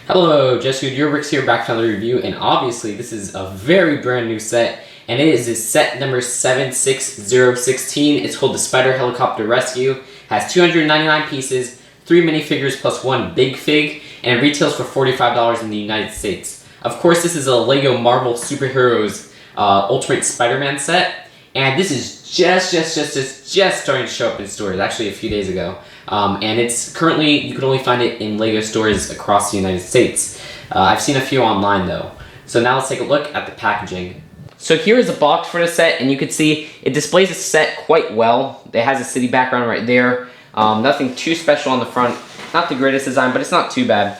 Hello, Jesse, your Ricks here, back for another review, and obviously this is a very brand new set, and it is set number 76016. It's called the Spider Helicopter Rescue. Has 299 pieces, 3 minifigures plus 1 big fig, and it retails for $45 in the United States. Of course, this is a Lego Marvel Superheroes Ultimate Spider-Man set, and this is just starting to show up in stores, actually a few days ago. And it's currently, you can only find it in Lego stores across the United States. I've seen a few online though. So now let's take a look at the packaging. So here is a box for the set, and you can see it displays the set quite well. It has a city background right there. Nothing too special on the front. Not the greatest design, but it's not too bad.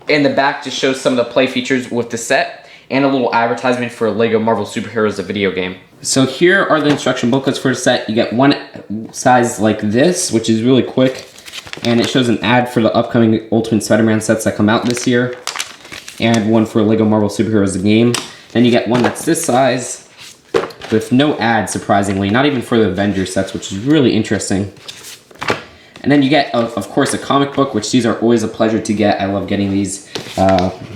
And the back just shows some of the play features with the set, and a little advertisement for Lego Marvel Superheroes, the video game. So here are the instruction booklets for the set. You get one size like this, which is really quick, and it shows an ad for the upcoming Ultimate Spider-Man sets that come out this year, and one for Lego Marvel Superheroes, the game. Then you get one that's this size, with no ad, surprisingly, not even for the Avengers sets, which is really interesting. And then you get, of course, a comic book, which these are always a pleasure to get. I love getting these.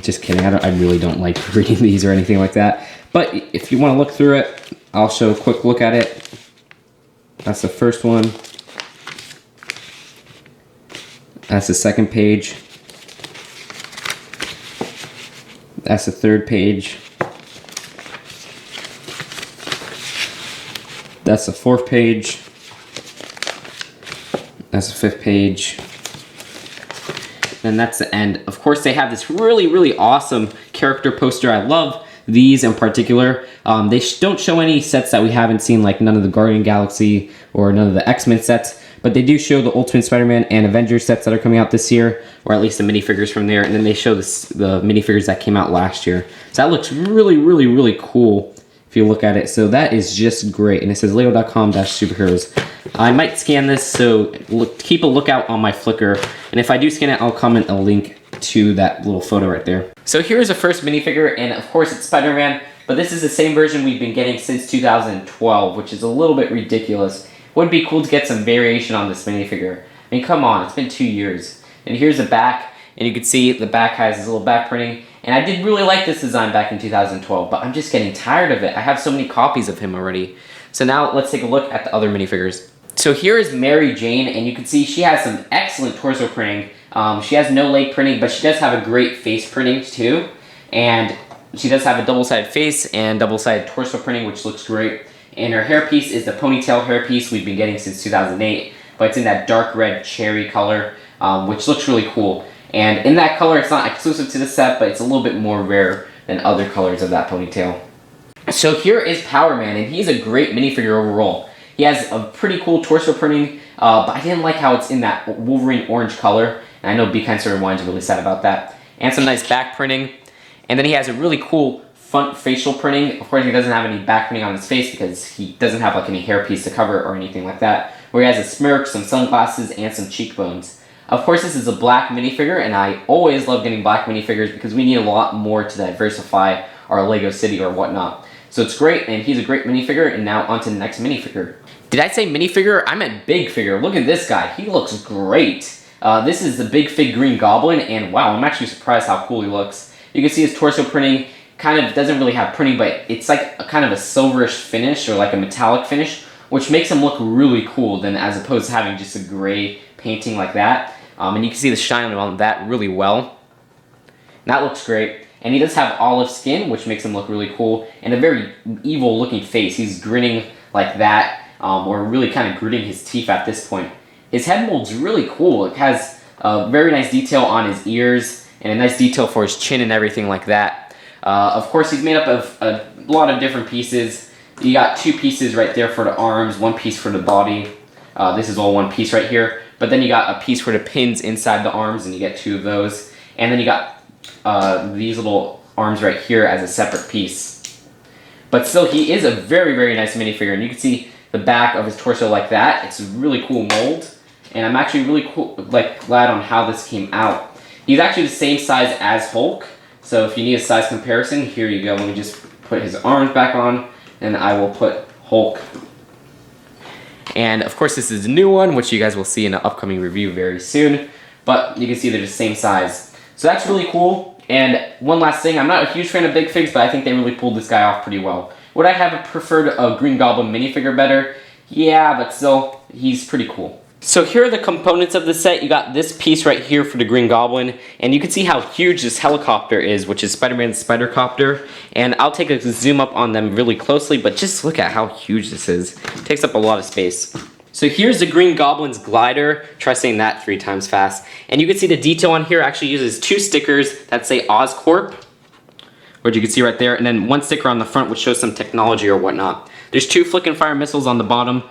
Just kidding, I really don't like reading these or anything like that. But if you want to look through it, I'll show a quick look at it. That's the first one. That's the second page. That's the third page. That's the fourth page. That's the fifth page. And that's the end. Of course, they have this really awesome character poster. I love these in particular. They don't show any sets that we haven't seen, like none of the Guardian Galaxy or none of the X-Men sets, but they do show the Ultimate Spider-Man and Avengers sets that are coming out this year, or at least the minifigures from there, and then they show the minifigures that came out last year. So that looks really cool if you look at it. So that is just great, and it says lego.com-superheroes. I might scan this, so keep a lookout on my Flickr, and if I do scan it, I'll comment a link to that little photo right there. So here's the first minifigure, and of course it's Spider-Man, but this is the same version we've been getting since 2012, which is a little bit ridiculous. Would be cool to get some variation on this minifigure. I mean, come on, it's been 2 years. And here's the back, and you can see the back has this little back printing, and I did really like this design back in 2012, but I'm just getting tired of it. I have so many copies of him already. So now let's take a look at the other minifigures. So here is Mary Jane, and you can see she has some excellent torso printing. She has no leg printing, but she does have a great face printing too. And she does have a double-sided face and double-sided torso printing, which looks great. And her hairpiece is the ponytail hairpiece we've been getting since 2008, but it's in that dark red cherry color, which looks really cool. And in that color, it's not exclusive to the set, but it's a little bit more rare than other colors of that ponytail. So here is Power Man, and he's a great minifigure overall. He has a pretty cool torso printing, but I didn't like how it's in that Wolverine orange color, and I know Be Kind Sir Wine's really sad about that. And some nice back printing, and then he has a really cool front facial printing. Of course, he doesn't have any back printing on his face because he doesn't have like any hairpiece to cover it or anything like that, where he has a smirk, some sunglasses, and some cheekbones. Of course, this is a black minifigure, and I always love getting black minifigures because we need a lot more to diversify our Lego city or whatnot. So it's great, and he's a great minifigure, and now on to the next minifigure. Did I say minifigure? I meant big figure. Look at this guy. He looks great. This is the big Fig Green Goblin, and wow, I'm actually surprised how cool he looks. You can see his torso printing kind of doesn't really have printing, but it's like a kind of a silverish finish or like a metallic finish, which makes him look really cool than as opposed to having just a gray painting like that. And you can see the shine on that really well. And that looks great. And he does have olive skin, which makes him look really cool, and a very evil looking face. He's grinning like that, or really kind of gritting his teeth at this point. His head mold's really cool. It has a very nice detail on his ears, and a nice detail for his chin and everything like that. Of course, he's made up of a lot of different pieces. You got 2 pieces right there for the arms, 1 piece for the body. This is all 1 piece right here. But then you got a piece for the pins inside the arms, and you get 2 of those. And then you got these little arms right here as a separate piece. But still, he is a very nice minifigure, and you can see the back of his torso like that. It's a really cool mold, and I'm actually really glad on how this came out. He's actually the same size as Hulk, so if you need a size comparison, here you go. Let me just put his arms back on, and I will put Hulk. And of course, this is a new one, which you guys will see in an upcoming review very soon, but you can see they're the same size. So that's really cool. And one last thing, I'm not a huge fan of big figs, but I think they really pulled this guy off pretty well. Would I have preferred a Green Goblin minifigure better? Yeah, but still, he's pretty cool. So here are the components of the set. You got this piece right here for the Green Goblin, and you can see how huge this helicopter is, which is Spider-Man's Spider-Copter. And I'll take a zoom up on them really closely, but just look at how huge this is. It takes up a lot of space. So here's the Green Goblin's glider. Try saying that 3 times fast. And you can see the detail on here actually uses 2 stickers that say Oscorp, which you can see right there, and then 1 sticker on the front which shows some technology or whatnot. There's 2 flick and fire missiles on the bottom,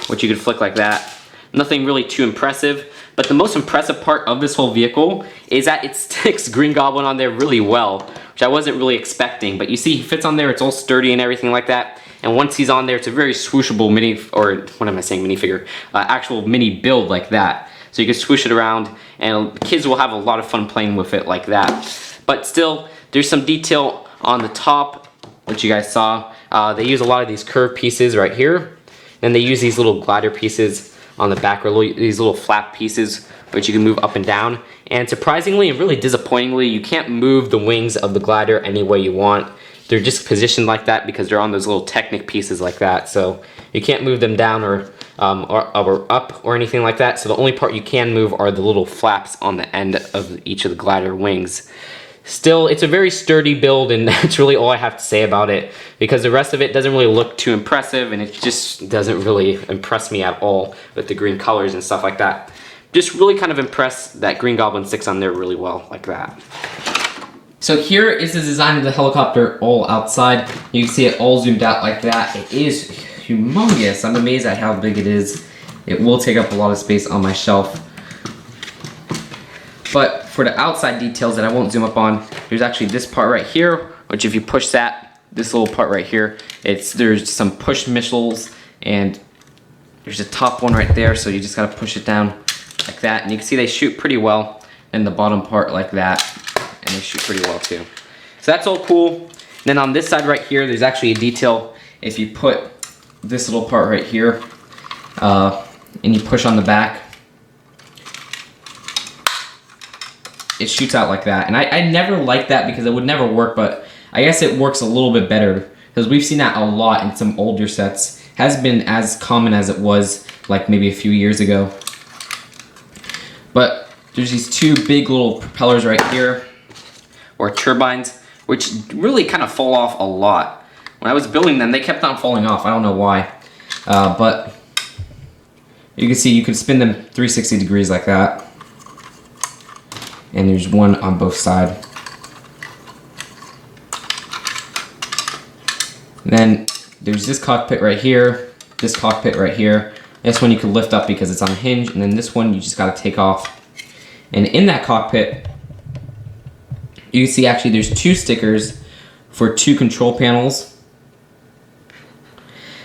which you can flick like that. Nothing really too impressive, but the most impressive part of this whole vehicle is that it sticks Green Goblin on there really well, which I wasn't really expecting. But you see he fits on there, it's all sturdy and everything like that. And once he's on there, it's a very swooshable minifigure, actual mini build like that. So you can swoosh it around, and kids will have a lot of fun playing with it like that. But still, there's some detail on the top, which you guys saw. They use a lot of these curved pieces right here. Then they use these little glider pieces on the back, or these little flap pieces, which you can move up and down. And surprisingly and really disappointingly, you can't move the wings of the glider any way you want. They're just positioned like that because they're on those little Technic pieces like that. So you can't move them down or up or anything like that. So the only part you can move are the little flaps on the end of each of the glider wings. Still, it's a very sturdy build, and that's really all I have to say about it, because the rest of it doesn't really look too impressive, and it just doesn't really impress me at all with the green colors and stuff like that. Just really kind of impressed that Green Goblin sticks on there really well like that. So here is the design of the helicopter all outside. You can see it all zoomed out like that. It is humongous. I'm amazed at how big it is. It will take up a lot of space on my shelf. But for the outside details that I won't zoom up on, there's actually this part right here, which if you push that, this little part right here, there's some push missiles, and there's a top one right there, so you just gotta push it down like that, and you can see they shoot pretty well, and the bottom part like that, and they shoot pretty well too. So that's all cool. Then on this side right here, there's actually a detail. If you put this little part right here, and you push on the back, it shoots out like that. And I never liked that because it would never work, but I guess it works a little bit better because we've seen that a lot in some older sets. Hasn't been as common as it was like maybe a few years ago. But there's these 2 big little propellers right here, or turbines, which really kind of fall off a lot. When I was building them, they kept on falling off. I don't know why. But you can see you can spin them 360 degrees like that. And there's one on both sides. Then there's this cockpit right here, this cockpit right here. This one you can lift up because it's on a hinge, and then this one you just gotta take off. And in that cockpit, you can see actually there's 2 stickers for 2 control panels.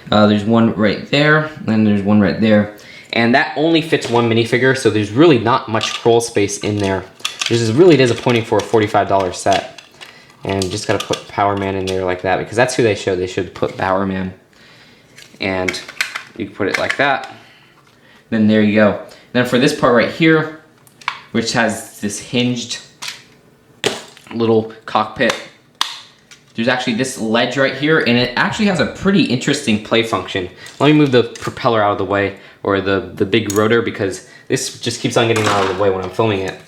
There's one right there, and then there's one right there. And that only fits 1 minifigure, so there's really not much scroll space in there. This is really disappointing for a $45 set. And just gotta put Power Man in there like that, because that's who they should. They should put Power Man. And you can put it like that. Then there you go. Then for this part right here, which has this hinged little cockpit, there's actually this ledge right here, and it actually has a pretty interesting play function. Let me move the propeller out of the way, or the big rotor, because this just keeps on getting out of the way when I'm filming it.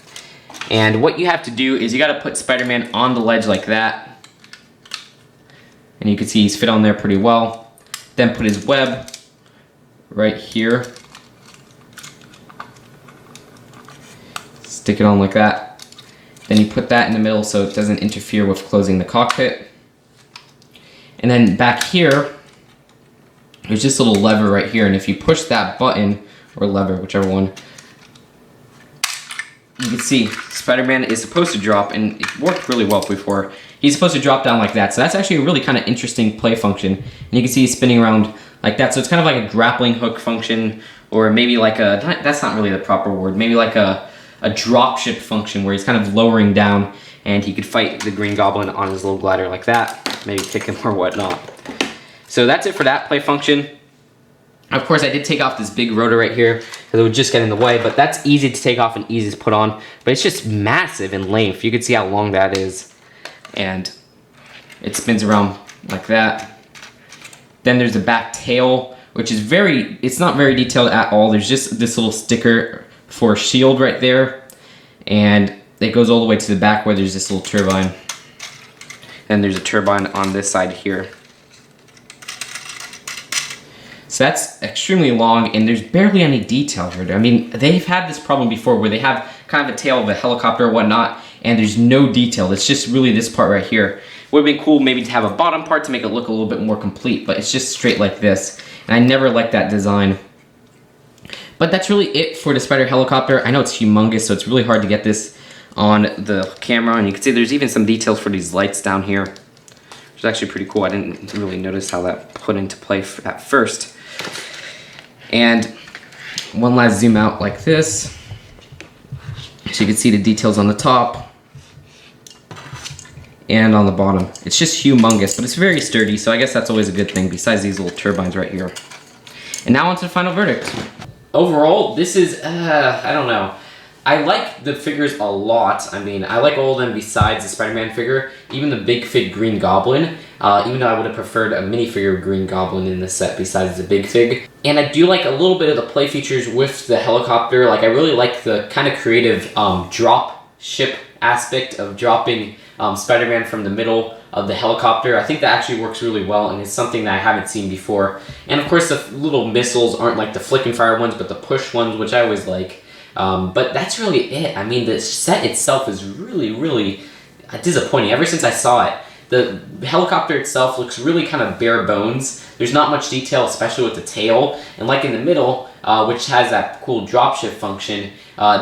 And what you have to do is you gotta put Spider-Man on the ledge like that. And you can see he's fit on there pretty well. Then put his web right here. Stick it on like that. Then you put that in the middle so it doesn't interfere with closing the cockpit. And then back here, there's this little lever right here, and if you push that button, or lever, whichever one, you can see Spider-Man is supposed to drop, and it worked really well before. He's supposed to drop down like that, so that's actually a really kind of interesting play function. And you can see he's spinning around like that, so it's kind of like a grappling hook function, or maybe like a, that's not really the proper word, maybe like a dropship function where he's kind of lowering down, and he could fight the Green Goblin on his little glider like that, maybe kick him or whatnot. So that's it for that play function. Of course, I did take off this big rotor right here because it would just get in the way, but that's easy to take off and easy to put on. But it's just massive in length. You can see how long that is. And it spins around like that. Then there's the back tail, which is it's not very detailed at all. There's just this little sticker for a shield right there. And it goes all the way to the back where there's this little turbine. And there's a turbine on this side here. So that's extremely long, and there's barely any detail here. I mean, they've had this problem before where they have kind of a tail of a helicopter or whatnot, and there's no detail. It's just really this part right here. Would have been cool maybe to have a bottom part to make it look a little bit more complete, but it's just straight like this. And I never liked that design. But that's really it for the Spider helicopter. I know it's humongous, so it's really hard to get this on the camera, and you can see there's even some details for these lights down here, which is actually pretty cool. I didn't really notice how that put into play at first. And one last zoom out like this, so you can see the details on the top and on the bottom. It's just humongous, but it's very sturdy, so I guess that's always a good thing besides these little turbines right here. And now on to the final verdict. Overall, this is, I don't know. I like the figures a lot. I mean, I like all of them besides the Spider-Man figure. Even the big Fig Green Goblin. Even though I would have preferred a minifigure Green Goblin in this set besides the big Fig. And I do like a little bit of the play features with the helicopter. Like, I really like the kind of creative drop ship aspect of dropping Spider-Man from the middle of the helicopter. I think that actually works really well, and it's something that I haven't seen before. And of course, the little missiles aren't like the flick and fire ones, but the push ones, which I always like. But that's really it. I mean, the set itself is really disappointing. Ever since I saw it, the helicopter itself looks really kind of bare bones. There's not much detail, especially with the tail. And like in the middle, which has that cool dropship function,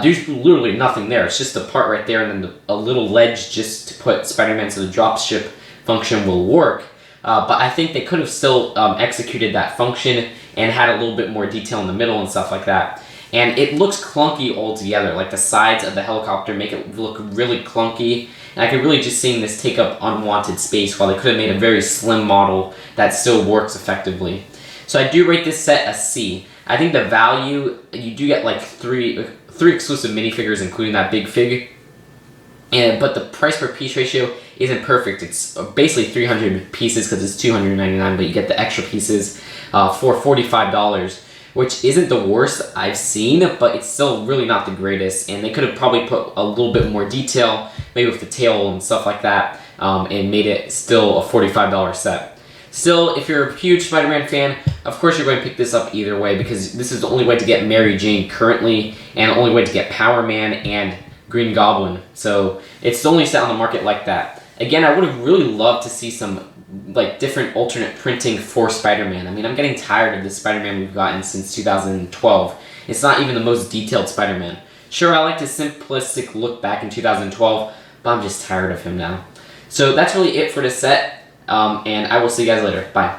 there's literally nothing there. It's just the part right there and then a little ledge just to put Spider-Man so the dropship function will work. But I think they could have still executed that function and had a little bit more detail in the middle and stuff like that. And it looks clunky altogether. Like the sides of the helicopter make it look really clunky. And I could really just see this take up unwanted space while they could have made a very slim model that still works effectively. So I do rate this set a C. I think the value, you do get like three exclusive minifigures, including that big Fig. But the price per piece ratio isn't perfect. It's basically 300 pieces because it's $299, but you get the extra pieces for $45. Which isn't the worst I've seen, but it's still really not the greatest. And they could have probably put a little bit more detail, maybe with the tail and stuff like that, and made it still a $45 set. Still, if you're a huge Spider-Man fan, of course you're going to pick this up either way, because this is the only way to get Mary Jane currently, and the only way to get Power Man and Green Goblin. So it's the only set on the market like that. Again, I would have really loved to see some like different alternate printing for Spider-Man. I mean, I'm getting tired of the Spider-Man we've gotten since 2012. It's not even the most detailed Spider-Man. Sure, I liked his simplistic look back in 2012, but I'm just tired of him now. So that's really it for this set, and I will see you guys later. Bye.